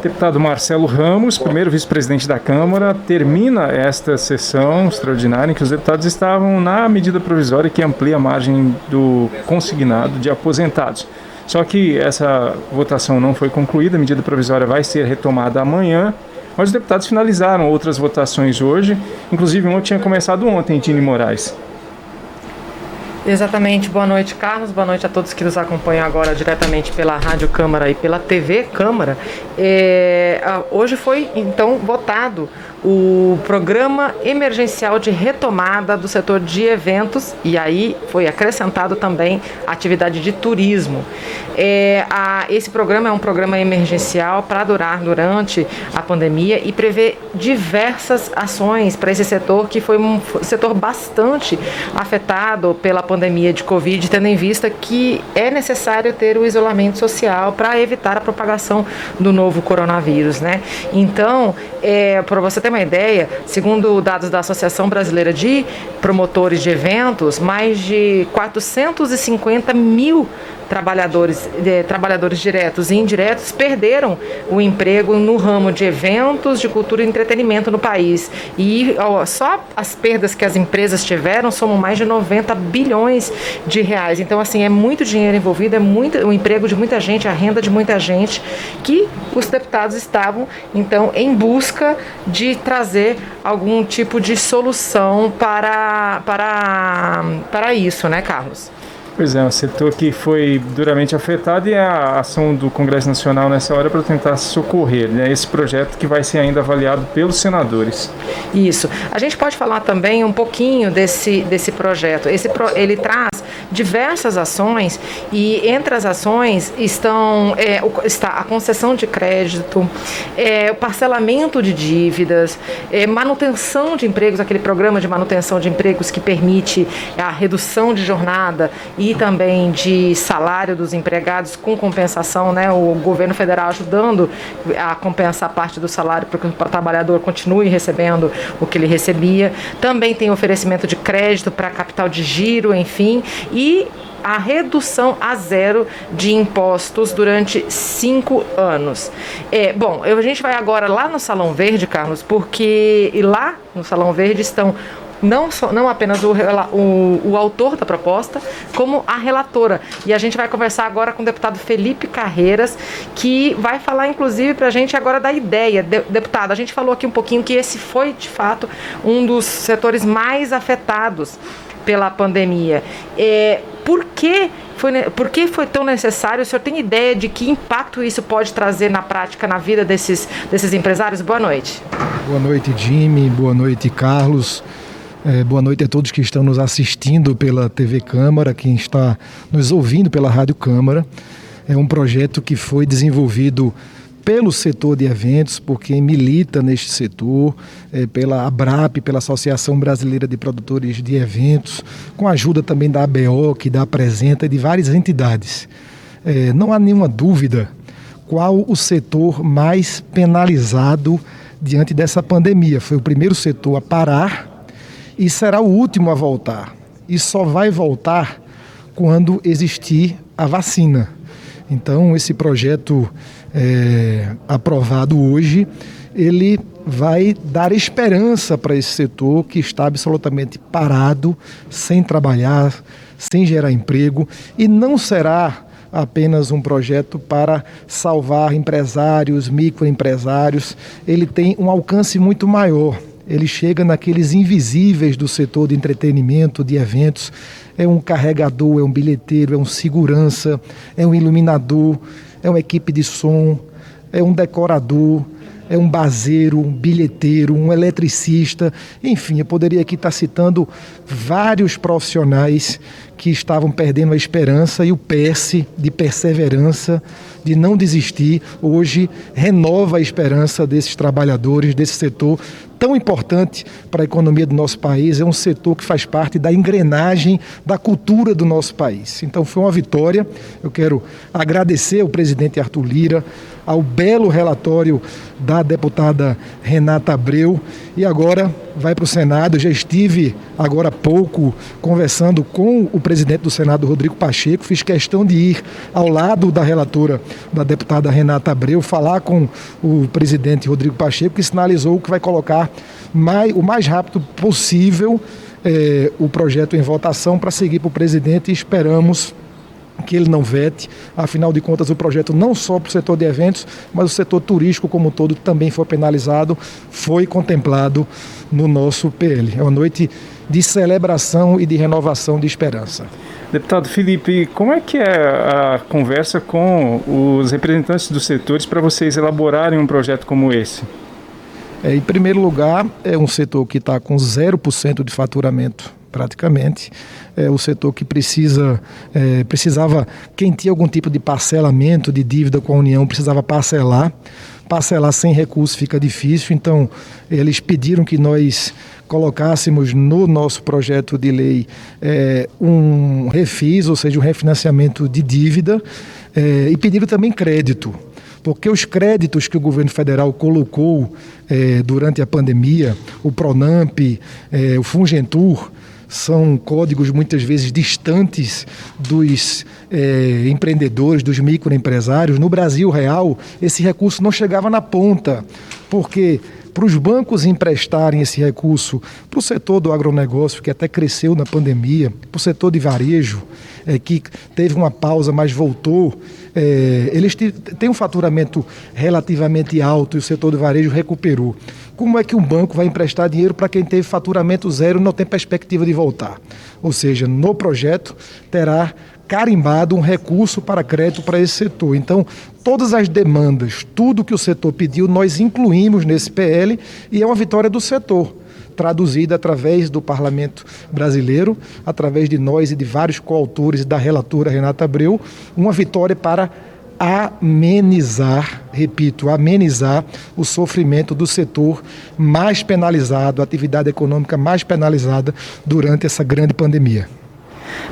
Deputado Marcelo Ramos, primeiro vice-presidente da Câmara, termina esta sessão extraordinária em que os deputados estavam na medida provisória que amplia a margem do consignado de aposentados. Só que essa votação não foi concluída, a medida provisória vai ser retomada amanhã, mas os deputados finalizaram outras votações hoje, inclusive uma tinha começado ontem, Dini Moraes. Exatamente. Boa noite, Carlos. Boa noite a todos que nos acompanham agora diretamente pela Rádio Câmara e pela TV Câmara. Hoje foi, então, votado o Programa Emergencial de Retomada do setor de eventos e aí foi acrescentado também a atividade de turismo. Esse programa é um programa emergencial para durar durante a pandemia e prevê diversas ações para esse setor, que foi um setor bastante afetado pela pandemia de Covid, tendo em vista que é necessário ter o isolamento social para evitar a propagação do novo coronavírus, né? Então, para você ter uma ideia, segundo dados da Associação Brasileira de Promotores de Eventos, mais de 450 mil trabalhadores diretos e indiretos perderam o emprego no ramo de eventos, de cultura e entretenimento no país. E só as perdas que as empresas tiveram somam mais de 90 bilhões de reais. Então, assim, é muito dinheiro envolvido, é muito o emprego de muita gente, a renda de muita gente, que os deputados estavam, então, em busca de trazer algum tipo de solução para isso, né, Carlos? Pois é, um setor que foi duramente afetado e a ação do Congresso Nacional nessa hora para tentar socorrer, né? Esse projeto que vai ser ainda avaliado pelos senadores. A gente pode falar também um pouquinho desse projeto. Ele traz diversas ações e entre as ações está a concessão de crédito, o parcelamento de dívidas, manutenção de empregos, aquele programa de manutenção de empregos que permite a redução de jornada e também de salário dos empregados com compensação, né? O governo federal ajudando a compensar parte do salário para que o trabalhador continue recebendo o que ele recebia. Também tem oferecimento de crédito para capital de giro, enfim, e a redução a zero de impostos durante 5 anos. A gente vai agora lá no Salão Verde, Carlos, porque lá no Salão Verde estão não apenas o autor da proposta, como a relatora. E a gente vai conversar agora com o deputado Felipe Carreiras, que vai falar, inclusive, para a gente agora da ideia. Deputado, a gente falou aqui um pouquinho que esse foi, de fato, um dos setores mais afetados pela pandemia. Por que foi tão necessário? O senhor tem ideia de que impacto isso pode trazer na prática, na vida desses empresários? Boa noite. Boa noite, Jimmy. Boa noite, Carlos. Boa noite a todos que estão nos assistindo pela TV Câmara, quem está nos ouvindo pela Rádio Câmara. É um projeto que foi desenvolvido pelo setor de eventos, por quem milita neste setor, pela ABRAP, pela Associação Brasileira de Produtores de Eventos, com a ajuda também da ABO, que dá apresenta, e de várias entidades. Não há nenhuma dúvida qual o setor mais penalizado diante dessa pandemia. Foi o primeiro setor a parar e será o último a voltar. E só vai voltar quando existir a vacina. Então, esse projeto aprovado hoje, ele vai dar esperança para esse setor que está absolutamente parado, sem trabalhar, sem gerar emprego, e não será apenas um projeto para salvar empresários, microempresários. Ele tem um alcance muito maior. Ele chega naqueles invisíveis do setor de entretenimento, de eventos. É um carregador, é um bilheteiro, é um segurança, é um iluminador, é uma equipe de som, é um decorador, é um bazeiro, um bilheteiro, um eletricista. Enfim, eu poderia aqui estar citando vários profissionais que estavam perdendo a esperança, e o PS de perseverança, de não desistir, hoje renova a esperança desses trabalhadores, desse setor tão importante para a economia do nosso país. É um setor que faz parte da engrenagem da cultura do nosso país. Então foi uma vitória. Eu quero agradecer ao presidente Arthur Lira, ao belo relatório da deputada Renata Abreu e agora vai para o Senado. Eu já estive agora há pouco conversando com o presidente do Senado, Rodrigo Pacheco, fiz questão de ir ao lado da relatora, da deputada Renata Abreu, falar com o presidente Rodrigo Pacheco, que sinalizou que vai colocar o mais rápido possível o projeto em votação para seguir para o presidente, e esperamos que ele não vete. Afinal de contas, o projeto não só para o setor de eventos, mas o setor turístico como um todo também foi penalizado, foi contemplado no nosso PL. É uma noite de celebração e de renovação de esperança. Deputado Felipe, como é que é a conversa com os representantes dos setores para vocês elaborarem um projeto como esse? Em primeiro lugar, é um setor que está com 0% de faturamento, praticamente. É o setor que precisava, quem tinha algum tipo de parcelamento de dívida com a União, precisava parcelar sem recurso fica difícil, então eles pediram que nós colocássemos no nosso projeto de lei um refis, ou seja, um refinanciamento de dívida, e pediram também crédito. Porque os créditos que o governo federal colocou durante a pandemia, o Pronamp, o Fungentur, são códigos muitas vezes distantes dos empreendedores, dos microempresários. No Brasil real, esse recurso não chegava na ponta, porque para os bancos emprestarem esse recurso para o setor do agronegócio, que até cresceu na pandemia, para o setor de varejo, que teve uma pausa, mas voltou, eles têm um faturamento relativamente alto e o setor de varejo recuperou. Como é que um banco vai emprestar dinheiro para quem teve faturamento zero e não tem perspectiva de voltar? Ou seja, no projeto terá carimbado um recurso para crédito para esse setor. Então, todas as demandas, tudo que o setor pediu, nós incluímos nesse PL e é uma vitória do setor, traduzida através do Parlamento Brasileiro, através de nós e de vários coautores e da relatora Renata Abreu, uma vitória para amenizar, repito, amenizar o sofrimento do setor mais penalizado, a atividade econômica mais penalizada durante essa grande pandemia.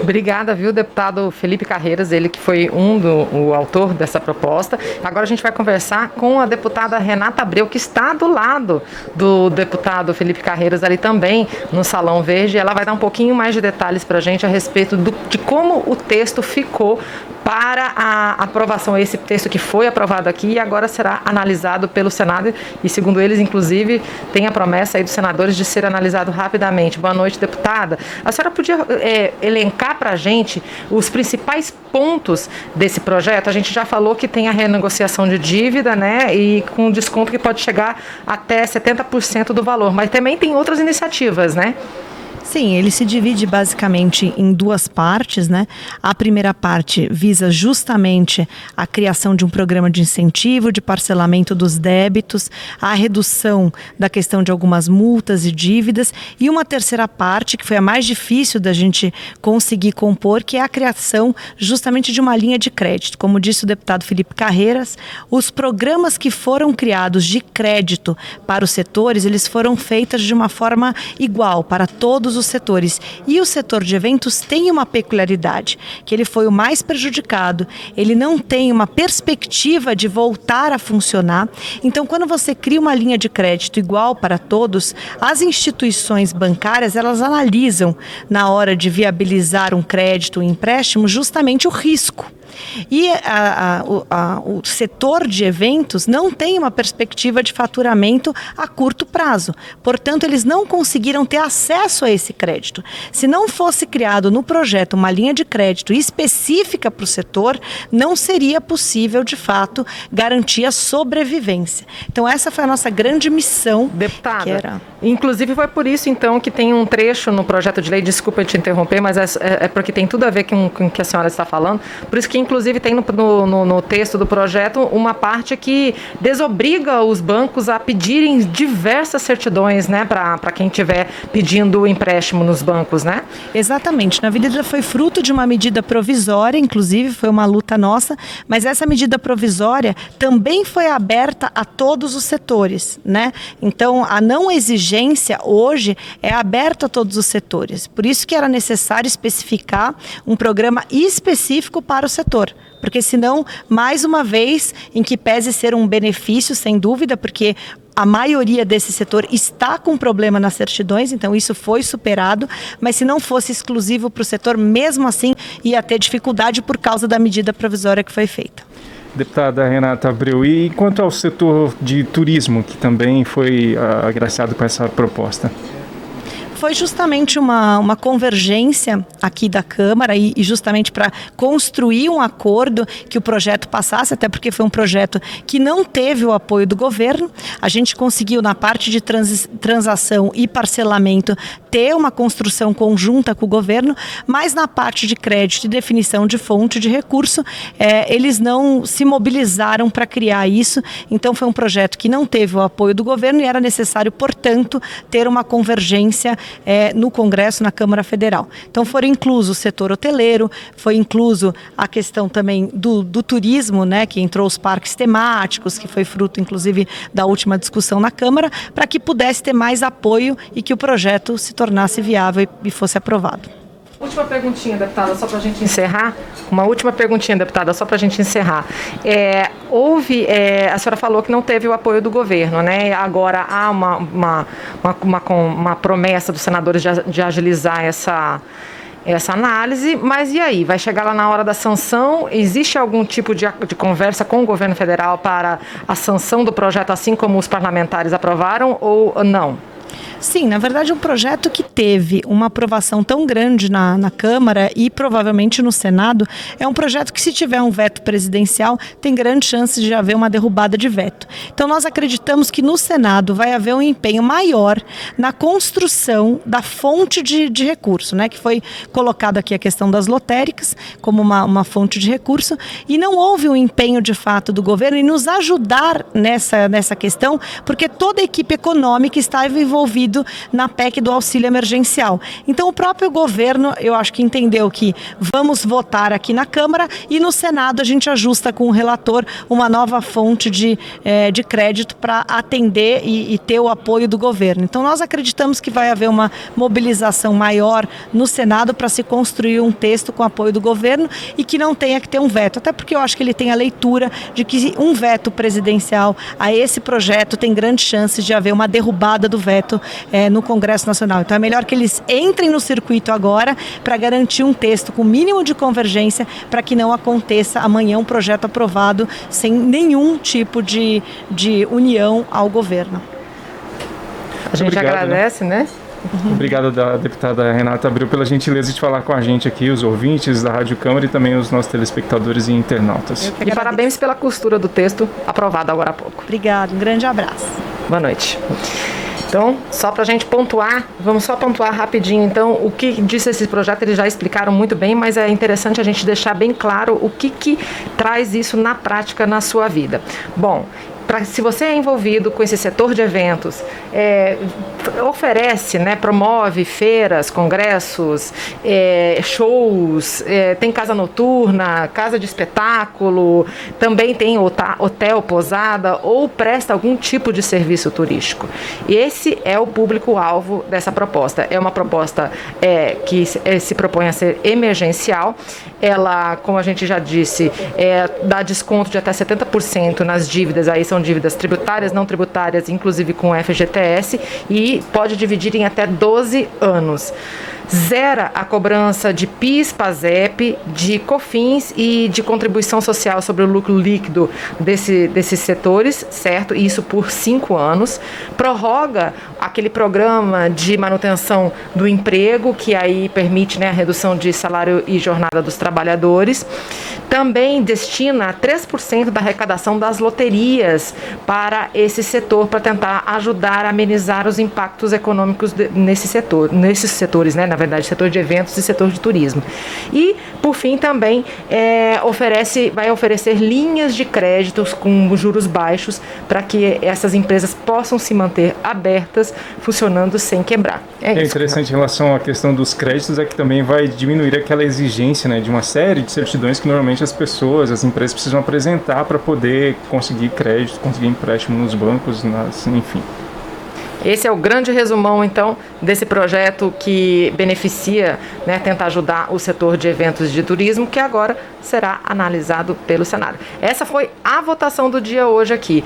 Obrigada, viu, deputado Felipe Carreiras, ele que foi o autor dessa proposta. Agora a gente vai conversar com a deputada Renata Abreu, que está do lado do deputado Felipe Carreiras, ali também no Salão Verde. Ela vai dar um pouquinho mais de detalhes para a gente a respeito de como o texto ficou para a aprovação. Esse texto que foi aprovado aqui e agora será analisado pelo Senado e, segundo eles, inclusive, tem a promessa aí dos senadores de ser analisado rapidamente. Boa noite, deputada. A senhora podia elencar para a gente os principais pontos desse projeto? A gente já falou que tem a renegociação de dívida, né, e com desconto que pode chegar até 70% do valor, mas também tem outras iniciativas, né? Sim, ele se divide basicamente em duas partes, né? A primeira parte visa justamente a criação de um programa de incentivo, de parcelamento dos débitos, a redução da questão de algumas multas e dívidas, e uma terceira parte, que foi a mais difícil da gente conseguir compor, que é a criação justamente de uma linha de crédito. Como disse o deputado Felipe Carreiras, os programas que foram criados de crédito para os setores, eles foram feitos de uma forma igual para todos os setores. E o setor de eventos tem uma peculiaridade, que ele foi o mais prejudicado, ele não tem uma perspectiva de voltar a funcionar. Então, quando você cria uma linha de crédito igual para todos, as instituições bancárias, elas analisam na hora de viabilizar um crédito, um empréstimo, justamente o risco. E o setor de eventos não tem uma perspectiva de faturamento a curto prazo. Portanto, eles não conseguiram ter acesso a esse crédito. Se não fosse criado no projeto uma linha de crédito específica para o setor, não seria possível, de fato, garantir a sobrevivência. Então, essa foi a nossa grande missão. Deputada, inclusive foi por isso, então, que tem um trecho no projeto de lei, desculpa te interromper, mas é porque tem tudo a ver com o que a senhora está falando, por isso que inclusive tem no texto do projeto uma parte que desobriga os bancos a pedirem diversas certidões, né, para quem estiver pedindo empréstimo nos bancos, né? Exatamente. Na verdade, foi fruto de uma medida provisória, inclusive foi uma luta nossa, mas essa medida provisória também foi aberta a todos os setores, né? Então, a não exigência hoje é aberta a todos os setores. Por isso que era necessário especificar um programa específico para o setor. setor. Porque senão, mais uma vez, em que pese ser um benefício, sem dúvida, porque a maioria desse setor está com problema nas certidões, então isso foi superado, mas se não fosse exclusivo para o setor, mesmo assim ia ter dificuldade por causa da medida provisória que foi feita. Deputada Renata Abreu, e quanto ao setor de turismo, que também foi agraciado com essa proposta? Foi justamente uma convergência aqui da Câmara e justamente para construir um acordo que o projeto passasse, até porque foi um projeto que não teve o apoio do governo. A gente conseguiu, na parte de transação e parcelamento, ter uma construção conjunta com o governo, mas na parte de crédito e definição de fonte de recurso, eles não se mobilizaram para criar isso. Então foi um projeto que não teve o apoio do governo e era necessário, portanto, ter uma convergência no Congresso, na Câmara Federal. Então foram inclusos o setor hoteleiro, foi incluso a questão também do turismo, né, que entrou os parques temáticos, que foi fruto inclusive da última discussão na Câmara, para que pudesse ter mais apoio e que o projeto se tornasse viável e fosse aprovado. Última perguntinha, deputada, só para a gente encerrar. Uma última perguntinha, deputada, só para a gente encerrar. A senhora falou que não teve o apoio do governo, né? Agora há uma promessa dos senadores de agilizar essa análise, mas e aí? Vai chegar lá na hora da sanção? Existe algum tipo de conversa com o governo federal para a sanção do projeto, assim como os parlamentares aprovaram, ou não? Sim, na verdade, um projeto que teve uma aprovação tão grande na Câmara e provavelmente no Senado, é um projeto que, se tiver um veto presidencial, tem grande chance de haver uma derrubada de veto. Então, nós acreditamos que no Senado vai haver um empenho maior na construção da fonte de recurso, né? Que foi colocado aqui a questão das lotéricas como uma fonte de recurso, e não houve um empenho de fato do governo em nos ajudar nessa questão, porque toda a equipe econômica estava envolvida na PEC do auxílio emergencial. Então o próprio governo, eu acho que entendeu que vamos votar aqui na Câmara e no Senado a gente ajusta com o relator uma nova fonte de crédito para atender e ter o apoio do governo. Então nós acreditamos que vai haver uma mobilização maior no Senado para se construir um texto com apoio do governo e que não tenha que ter um veto, até porque eu acho que ele tem a leitura de que um veto presidencial a esse projeto tem grandes chances de haver uma derrubada do veto no Congresso Nacional. Então é melhor que eles entrem no circuito agora para garantir um texto com mínimo de convergência para que não aconteça amanhã um projeto aprovado sem nenhum tipo de união ao governo. A gente agradece, né? Obrigado da deputada Renata Abreu pela gentileza de falar com a gente aqui, os ouvintes da Rádio Câmara e também os nossos telespectadores e internautas. E parabéns pela costura do texto aprovado agora há pouco. Obrigado, um grande abraço. Boa noite. Então, só para a gente pontuar, vamos só pontuar rapidinho, então, o que disse esse projeto, eles já explicaram muito bem, mas é interessante a gente deixar bem claro o que traz isso na prática na sua vida. Bom, se você é envolvido com esse setor de eventos, oferece, né, promove feiras, congressos, shows, tem casa noturna, casa de espetáculo, também tem hotel, pousada ou presta algum tipo de serviço turístico. E esse é o público-alvo dessa proposta. É uma proposta que se propõe a ser emergencial. Ela, como a gente já disse, dá desconto de até 70% nas dívidas, aí são dívidas tributárias, não tributárias, inclusive com FGTS, e pode dividir em até 12 anos. Zera a cobrança de PIS, PASEP, de COFINS e de contribuição social sobre o lucro líquido desses setores, certo? Isso por 5 anos. Prorroga aquele programa de manutenção do emprego, que aí permite, né, a redução de salário e jornada dos trabalhadores. Também destina 3% da arrecadação das loterias para esse setor, para tentar ajudar a amenizar os impactos econômicos nesses setores, né? Na verdade, setor de eventos e setor de turismo. E, por fim, também vai oferecer linhas de créditos com juros baixos para que essas empresas possam se manter abertas, funcionando sem quebrar. É interessante em relação à questão dos créditos, é que também vai diminuir aquela exigência, né, de uma série de certidões que normalmente as empresas precisam apresentar para poder conseguir crédito, conseguir empréstimo nos bancos, enfim. Esse é o grande resumão, então, desse projeto que beneficia, né, tenta ajudar o setor de eventos de turismo, que agora será analisado pelo Senado. Essa foi a votação do dia hoje aqui.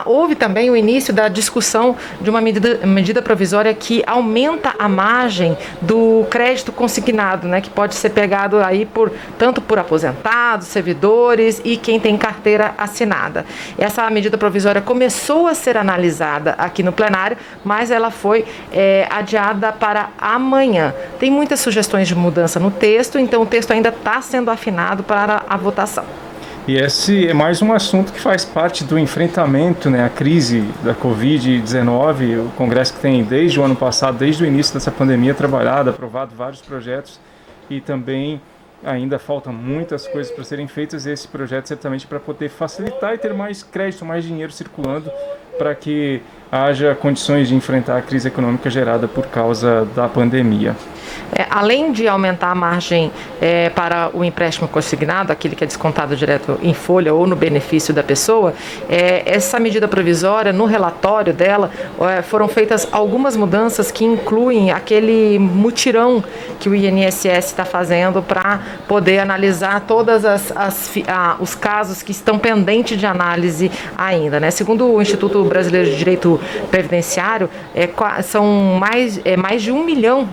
Houve também o início da discussão de uma medida provisória que aumenta a margem do crédito consignado, né, que pode ser pegado aí tanto por aposentados, servidores e quem tem carteira assinada. Essa medida provisória começou a ser analisada aqui no plenário, mas ela foi adiada para amanhã. Tem muitas sugestões de mudança no texto, então o texto ainda está sendo afinado para a votação. E esse é mais um assunto que faz parte do enfrentamento, né, à crise da Covid-19. O Congresso que tem, desde o ano passado, desde o início dessa pandemia, trabalhado, aprovado vários projetos e também ainda faltam muitas coisas para serem feitas. Esse projeto certamente para poder facilitar e ter mais crédito, mais dinheiro circulando para que haja condições de enfrentar a crise econômica gerada por causa da pandemia. Além de aumentar a margem para o empréstimo consignado, aquele que é descontado direto em folha ou no benefício da pessoa, essa medida provisória, no relatório dela, foram feitas algumas mudanças que incluem aquele mutirão que o INSS está fazendo para poder analisar todos os casos que estão pendentes de análise ainda, né? Segundo o Instituto Brasileiro de Direito Previdenciário, são mais de 1 milhão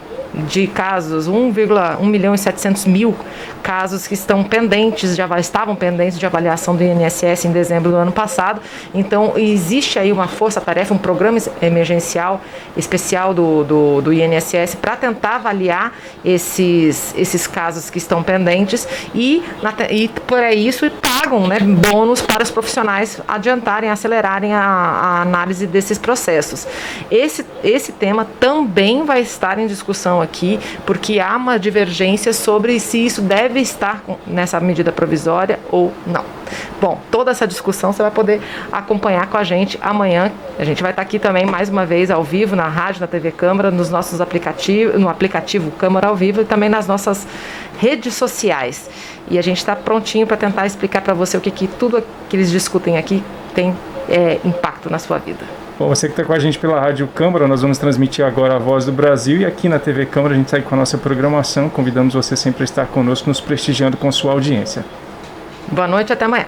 de casos, 1.700.000 casos que estavam pendentes de avaliação do INSS em dezembro do ano passado. Então, existe aí uma força-tarefa, um programa emergencial especial do INSS para tentar avaliar esses casos que estão pendentes e por isso pagam, né, bônus para os profissionais adiantarem, acelerarem a análise desses processos. Esse tema também vai estar em discussão aqui, porque há uma divergência sobre se isso deve estar nessa medida provisória ou não. Bom, toda essa discussão você vai poder acompanhar com a gente amanhã. A gente vai estar aqui também mais uma vez ao vivo na rádio, na TV Câmara, nos nossos aplicativos, no aplicativo Câmara ao Vivo e também nas nossas redes sociais. E a gente está prontinho para tentar explicar para você o que tudo que eles discutem aqui tem impacto na sua vida. Bom, você que está com a gente pela Rádio Câmara, nós vamos transmitir agora a Voz do Brasil e aqui na TV Câmara a gente segue com a nossa programação. Convidamos você sempre a estar conosco, nos prestigiando com sua audiência. Boa noite, até amanhã.